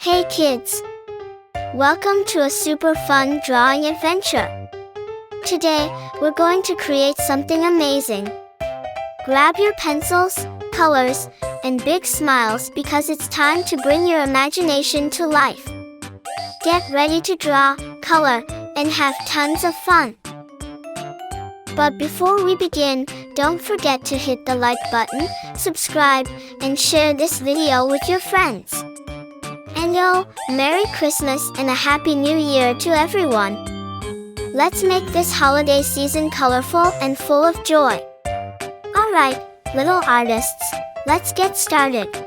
Hey kids! Welcome to a super fun drawing adventure. Today, we're going to create something amazing. Grab your pencils, colors, and big smiles because it's time to bring your imagination to life. Get ready to draw, color, and have tons of fun. But before we begin, don't forget to hit the like button, subscribe, and share this video with your friends. And Merry Christmas and a Happy New Year to everyone! Let's make this holiday season colorful and full of joy. Alright, little artists, let's get started.